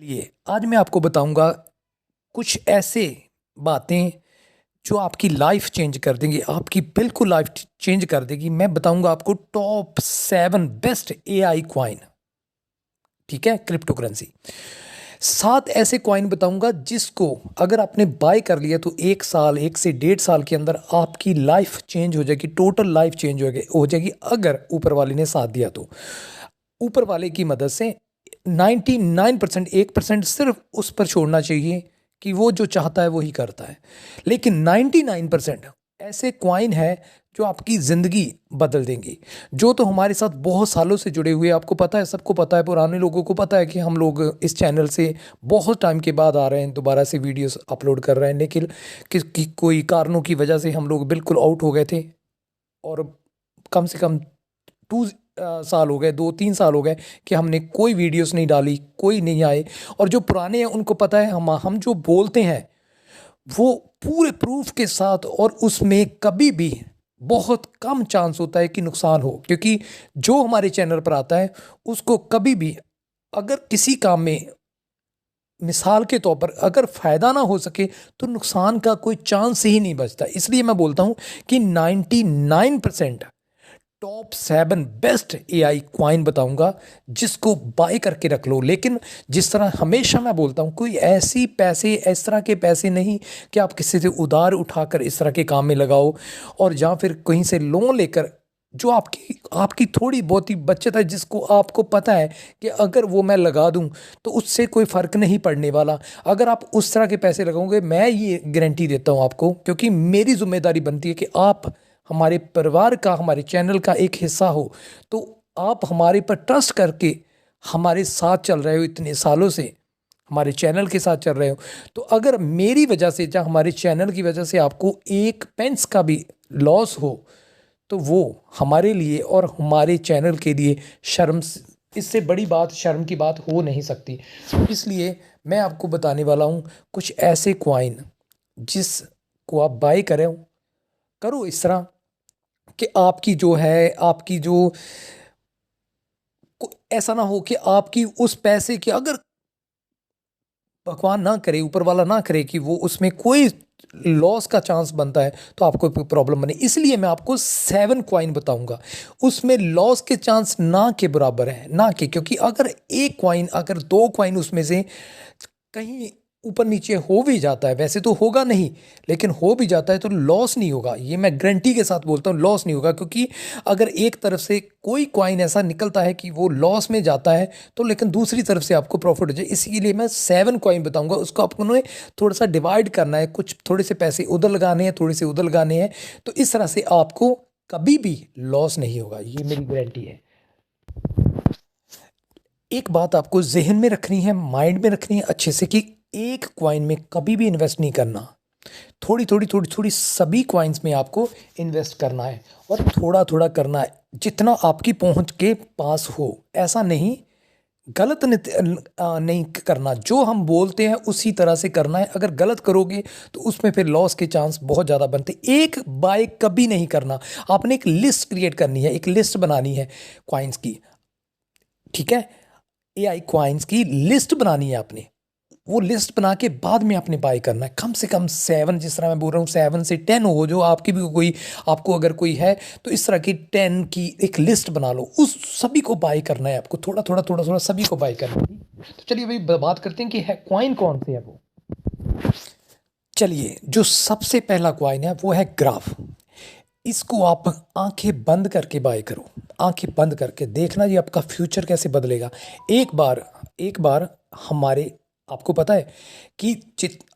चलिए आज मैं आपको बताऊंगा कुछ ऐसे बातें जो आपकी लाइफ चेंज कर देंगी, आपकी बिल्कुल लाइफ चेंज कर देगी। मैं बताऊंगा आपको टॉप 7 बेस्ट एआई क्वाइन। ठीक है, क्रिप्टो करेंसी। 7 ऐसे क्वाइन बताऊंगा जिसको अगर आपने बाय कर लिया तो 1 साल, 1 से 1.5 साल के अंदर आपकी लाइफ चेंज हो जाएगी, टोटल लाइफ चेंज हो जाएगी अगर ऊपर वाले ने साथ दिया तो। ऊपर वाले की मदद से 99%, 1% सिर्फ उस पर छोड़ना चाहिए कि वो जो चाहता है वो ही करता है। लेकिन 99% ऐसे क्वाइन है जो आपकी जिंदगी बदल देंगी, जो तो हमारे साथ बहुत सालों से जुड़े हुए हैं। आपको पता है, सबको पता है, पुराने लोगों को पता है कि हम लोग इस चैनल से बहुत टाइम के बाद आ रहे हैं, दोबारा से वीडियोस अपलोड कर रहे हैं। लेकिन कोई कारणों की वजह से हम लोग बिल्कुल आउट हो गए थे और कम से कम 2 साल हो गए, 2-3 साल हो गए कि हमने कोई वीडियोस नहीं डाली, कोई नहीं आए। और जो पुराने हैं उनको पता है हम जो बोलते हैं वो पूरे प्रूफ के साथ, और उसमें कभी भी बहुत कम चांस होता है कि नुकसान हो, क्योंकि जो हमारे चैनल पर आता है उसको कभी भी अगर किसी काम में, मिसाल के तौर पर, अगर फायदा ना हो सके तो नुकसान का कोई चांस ही नहीं बचता। इसलिए मैं बोलता हूं कि 99% टॉप 7 बेस्ट एआई क्वाइन बताऊंगा जिसको बाय करके रख लो। लेकिन जिस तरह हमेशा मैं बोलता हूं, कोई ऐसी पैसे, इस तरह के पैसे नहीं कि आप किसी से उधार उठाकर इस तरह के काम में लगाओ, और या फिर कहीं से लोन लेकर जो आपकी आपकी थोड़ी बहुत ही बचत है, जिसको आपको पता है कि अगर वो मैं लगा दूं तो उससे कोई फर्क नहीं पड़ने वाला। अगर आप उस तरह के पैसे लगाओगे, मैं ये गारंटी देता हूं आपको, क्योंकि मेरी जिम्मेदारी बनती है कि आप हमारे परिवार का, हमारे चैनल का एक हिस्सा हो, तो आप हमारे पर ट्रस्ट करके हमारे साथ चल रहे हो, इतने सालों से हमारे चैनल के साथ चल रहे हो। तो अगर मेरी वजह से या हमारे चैनल की वजह से आपको एक पेंस का भी लॉस हो तो वो हमारे लिए और हमारे चैनल के लिए शर्म, इससे बड़ी बात शर्म की बात हो नहीं सकती। इसलिए मैं आपको बताने वाला हूँ कुछ ऐसे क्वाइन जिसको आप बाय करें, करो इस तरह कि आपकी जो है, आपकी जो, ऐसा ना हो कि आपकी उस पैसे की, अगर भगवान ना करे, ऊपर वाला ना करे कि वो उसमें कोई लॉस का चांस बनता है तो आपको प्रॉब्लम बने। इसलिए मैं आपको 7 क्वाइन बताऊंगा, उसमें लॉस के चांस ना के बराबर है, ना के, क्योंकि अगर एक क्वाइन, अगर 2 क्वाइन उसमें से कहीं ऊपर नीचे हो भी जाता है, वैसे तो होगा नहीं, लेकिन हो भी जाता है तो लॉस नहीं होगा। ये मैं गारंटी के साथ बोलता हूँ, लॉस नहीं होगा। क्योंकि अगर एक तरफ से कोई क्वाइन ऐसा निकलता है कि वो लॉस में जाता है तो लेकिन दूसरी तरफ से आपको प्रॉफिट हो जाए। इसीलिए मैं 7 क्वाइन बताऊंगा, उसको आपको थोड़ा सा डिवाइड करना है, कुछ थोड़े से पैसे उधर लगाने हैं, थोड़े से उधर लगाने हैं, तो इस तरह से आपको कभी भी लॉस नहीं होगा, ये मेरी गारंटी है। एक बात आपको जहन में रखनी है, माइंड में रखनी है अच्छे से, कि एक क्वाइन में कभी भी इन्वेस्ट नहीं करना। थोड़ी थोड़ी सभी क्वाइंस में आपको इन्वेस्ट करना है, और थोड़ा थोड़ा करना है, जितना आपकी पहुंच के पास हो। ऐसा नहीं, गलत नहीं करना, जो हम बोलते हैं उसी तरह से करना है। अगर गलत करोगे तो उसमें फिर लॉस के चांस बहुत ज़्यादा बनते। एक बाय कभी नहीं करना, आपने एक लिस्ट क्रिएट करनी है, एक लिस्ट बनानी है क्वाइंस की। ठीक है, एआई क्वाइंस की लिस्ट बनानी है आपने। वो लिस्ट बना के बाद में आपने बाय करना है, कम से कम 7, जिस तरह मैं बोल रहा हूँ 7 से 10 हो, जो आपकी भी कोई, आपको अगर कोई है तो इस तरह की 10 की एक लिस्ट बना लो, उस सभी को बाय करना है आपको, थोड़ा थोड़ा थोड़ा थोड़ा सभी को बाय करना है। तो चलिए भाई बात करते हैं कि है क्वाइन कौन से है वो। चलिए, जो सबसे पहला क्वाइन है वो है ग्राफ। इसको आप आंखें बंद करके बाय करो, आंखें बंद करके देखना ये आपका फ्यूचर कैसे बदलेगा। एक बार हमारे, आपको पता है कि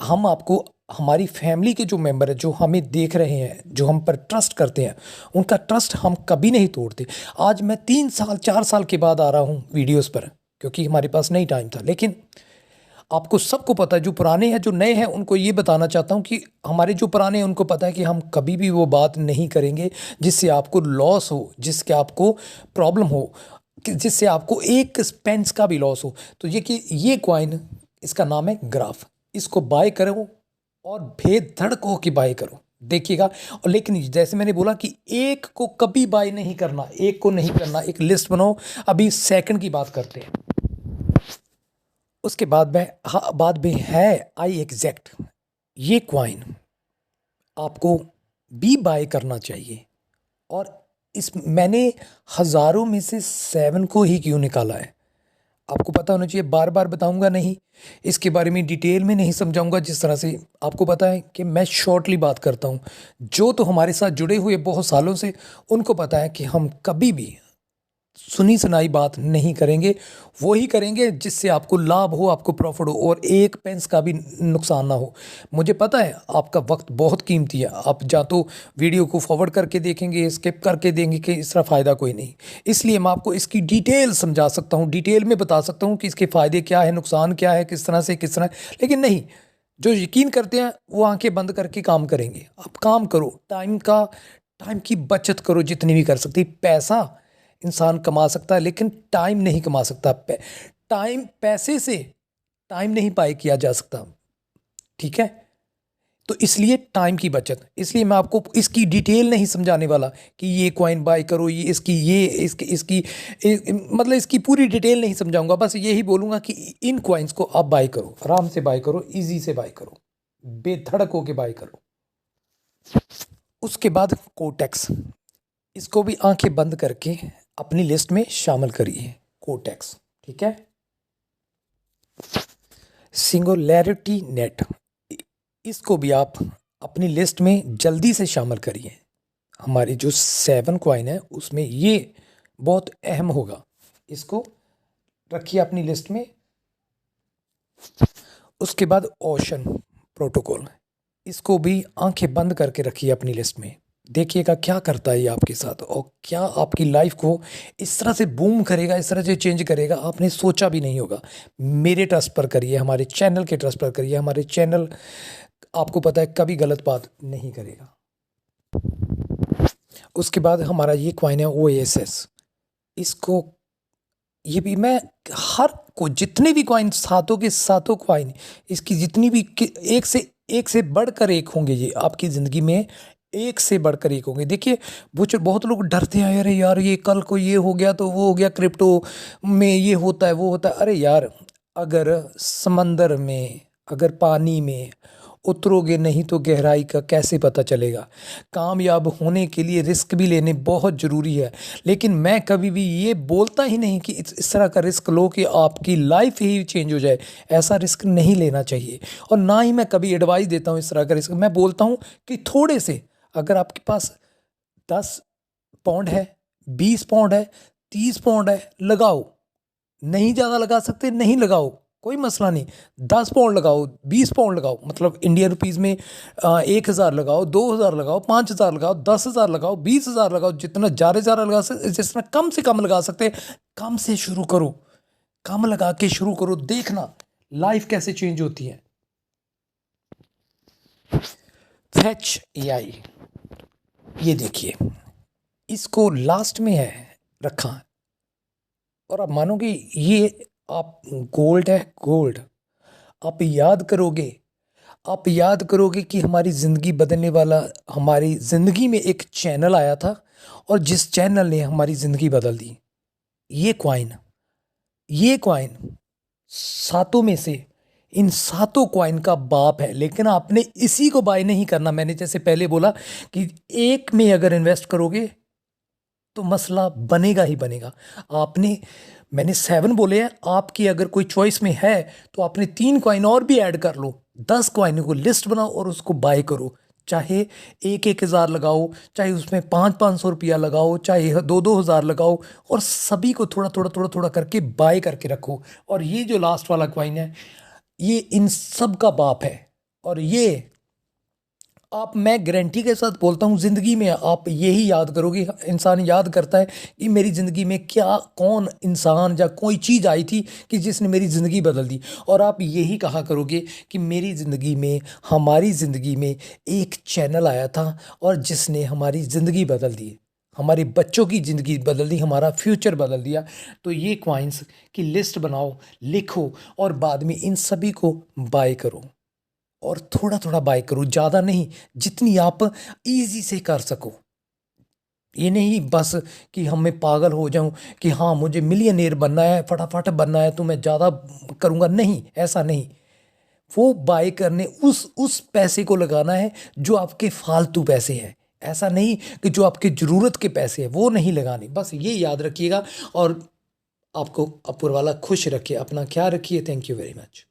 हम आपको, हमारी फैमिली के जो मेंबर है, जो हमें देख रहे हैं, जो हम पर ट्रस्ट करते हैं, उनका ट्रस्ट हम कभी नहीं तोड़ते। आज मैं 3 साल 4 साल के बाद आ रहा हूँ वीडियोस पर, क्योंकि हमारे पास नहीं टाइम था। लेकिन आपको सबको पता है, जो पुराने हैं, जो नए हैं, उनको ये बताना चाहता हूँ कि हमारे जो पुराने हैं उनको पता है कि हम कभी भी वो बात नहीं करेंगे जिससे आपको लॉस हो, जिसके आपको प्रॉब्लम हो, जिससे आपको एक पेंस का भी लॉस हो। तो ये कि ये क्वाइन, इसका नाम है ग्राफ। इसको बाय करो और बेधड़क होके बाय करो, देखिएगा। और लेकिन जैसे मैंने बोला कि एक को कभी बाय नहीं करना, एक को नहीं करना, एक लिस्ट बनाओ। अभी सेकंड की बात करते हैं। उसके बाद में, हाँ, बाद में है आई एग्जैक्ट। ये क्वाइन आपको भी बाय करना चाहिए। और इस मैंने हजारों में से 7 को ही क्यों निकाला है, आपको पता होना चाहिए। बार बार बताऊंगा नहीं, इसके बारे में डिटेल में नहीं समझाऊंगा। जिस तरह से आपको पता है कि मैं शॉर्टली बात करता हूं, जो तो हमारे साथ जुड़े हुए बहुत सालों से, उनको पता है कि हम कभी भी सुनी सुनाई बात नहीं करेंगे। वो ही करेंगे जिससे आपको लाभ हो, आपको प्रॉफिट हो, और एक पेंस का भी नुकसान ना हो। मुझे पता है आपका वक्त बहुत कीमती है, आप या तो वीडियो को फॉरवर्ड करके देखेंगे, स्किप करके देंगे, कि इसका फ़ायदा कोई नहीं। इसलिए मैं आपको इसकी डिटेल समझा सकता हूँ, डिटेल में बता सकता हूँ कि इसके फ़ायदे क्या है, नुकसान क्या है, किस तरह से किस तरह। लेकिन नहीं, जो यकीन करते हैं वो आंखें बंद करके काम करेंगे। आप काम करो, टाइम की बचत करो जितनी भी कर सकती। पैसा इंसान कमा सकता है लेकिन टाइम नहीं कमा सकता। टाइम पैसे से टाइम नहीं पाए किया जा सकता, ठीक है। तो इसलिए टाइम की बचत, इसलिए मैं आपको इसकी डिटेल नहीं समझाने वाला कि ये कॉइन बाय करो, ये इसकी ये इसकी इसकी मतलब इसकी पूरी डिटेल नहीं समझाऊंगा। बस यही बोलूंगा कि इन कॉइन्स को आप बाय करो, आराम से बाय करो, इजी से बाय करो, बेधड़क होके बाय करो। उसके बाद कोटेक्स, इसको भी आंखें बंद करके अपनी लिस्ट में शामिल करिए। कोटेक्स, ठीक है। सिंगुलैरिटी नेट, इसको भी आप अपनी लिस्ट में जल्दी से शामिल करिए। हमारी जो 7 कॉइन है उसमें ये बहुत अहम होगा, इसको रखिए अपनी लिस्ट में। उसके बाद ओशन प्रोटोकॉल, इसको भी आंखें बंद करके रखिए अपनी लिस्ट में। देखिएगा क्या करता है ये आपके साथ, और क्या आपकी लाइफ को इस तरह से बूम करेगा, इस तरह से चेंज करेगा, आपने सोचा भी नहीं होगा। मेरे ट्रस्ट पर करिए, हमारे चैनल के ट्रस्ट पर करिए। हमारे चैनल, आपको पता है, कभी गलत बात नहीं करेगा। उसके बाद हमारा ये क्वाइन है ओएसएस, इसको, ये भी मैं हर को, जितने भी क्वाइन, सातों के सातों क्वाइन, इसकी जितनी भी एक से बढ़कर एक होंगे, ये आपकी ज़िंदगी में एक से बढ़कर एक होंगे। देखिए, बहुत लोग डरते हैं, अरे यार ये कल को ये हो गया तो वो हो गया, क्रिप्टो में ये होता है वो होता है। अरे यार, अगर समंदर में, अगर पानी में उतरोगे नहीं तो गहराई का कैसे पता चलेगा। कामयाब होने के लिए रिस्क भी लेने बहुत ज़रूरी है, लेकिन मैं कभी भी ये बोलता ही नहीं कि इस तरह का रिस्क लो कि आपकी लाइफ ही चेंज हो जाए। ऐसा रिस्क नहीं लेना चाहिए, और ना ही मैं कभी एडवाइस देता हूँ इस तरह का रिस्क। मैं बोलता हूँ कि थोड़े से, अगर आपके पास 10 पाउंड है, 20 पाउंड है, 30 पाउंड है, लगाओ। नहीं ज़्यादा लगा सकते, नहीं लगाओ, कोई मसला नहीं। 10 पाउंड लगाओ, 20 पाउंड लगाओ, मतलब इंडियन रुपीज़ में 1,000 लगाओ, 2,000 लगाओ, 5,000 लगाओ, 10,000 लगाओ, 20,000 लगाओ, जितना ज़्यादा ज़्यादा लगा सकते, जितना कम से कम लगा सकते, कम से शुरू करो। कम लगा के शुरू करो, देखना लाइफ कैसे चेंज होती है। फैच एआई, ये देखिए, इसको लास्ट में है रखा, और आप मानोगे ये, आप, गोल्ड है, गोल्ड। आप याद करोगे, आप याद करोगे कि हमारी ज़िंदगी बदलने वाला, हमारी ज़िंदगी में एक चैनल आया था, और जिस चैनल ने हमारी ज़िंदगी बदल दी। ये क्वाइन, ये क्वाइन सातों में से, इन सातों क्वाइन का बाप है। लेकिन आपने इसी को बाय नहीं करना। मैंने जैसे पहले बोला कि एक में अगर इन्वेस्ट करोगे तो मसला बनेगा ही बनेगा। आपने, मैंने 7 बोले हैं, आपकी अगर कोई चॉइस में है तो आपने 3 कॉइन और भी ऐड कर लो। 10 कॉइन को लिस्ट बनाओ और उसको बाय करो। चाहे 1,000 लगाओ, चाहे उसमें 500 रुपया लगाओ, चाहे 2,000 लगाओ, और सभी को थोड़ा थोड़ा थोड़ा थोड़ा करके बाय करके रखो। और ये जो लास्ट वाला कॉइन है, ये इन सब का बाप है। और ये आप, मैं गारंटी के साथ बोलता हूँ, ज़िंदगी में आप यही याद करोगे। इंसान याद करता है कि मेरी ज़िंदगी में क्या, कौन इंसान या कोई चीज़ आई थी कि जिसने मेरी ज़िंदगी बदल दी। और आप यही कहा करोगे कि मेरी ज़िंदगी में, हमारी ज़िंदगी में एक चैनल आया था और जिसने हमारी ज़िंदगी बदल दी, हमारे बच्चों की ज़िंदगी बदल दी, हमारा फ्यूचर बदल दिया। तो ये क्वाइंस की लिस्ट बनाओ, लिखो, और बाद में इन सभी को बाय करो, और थोड़ा थोड़ा बाय करो, ज़्यादा नहीं, जितनी आप इजी से कर सको। ये नहीं बस कि हम मैं पागल हो जाऊं कि हाँ मुझे मिलियनेयर बनना है, फटाफट बनना है तो मैं ज़्यादा करूँगा, नहीं ऐसा नहीं। वो बाय करने उस पैसे को लगाना है जो आपके फालतू पैसे हैं, ऐसा नहीं कि जो आपकी ज़रूरत के पैसे हैं वो नहीं लगाने, बस ये याद रखिएगा। और आपको ऊपर वाला खुश रखे, अपना ख्याल रखिए। Thank you very much.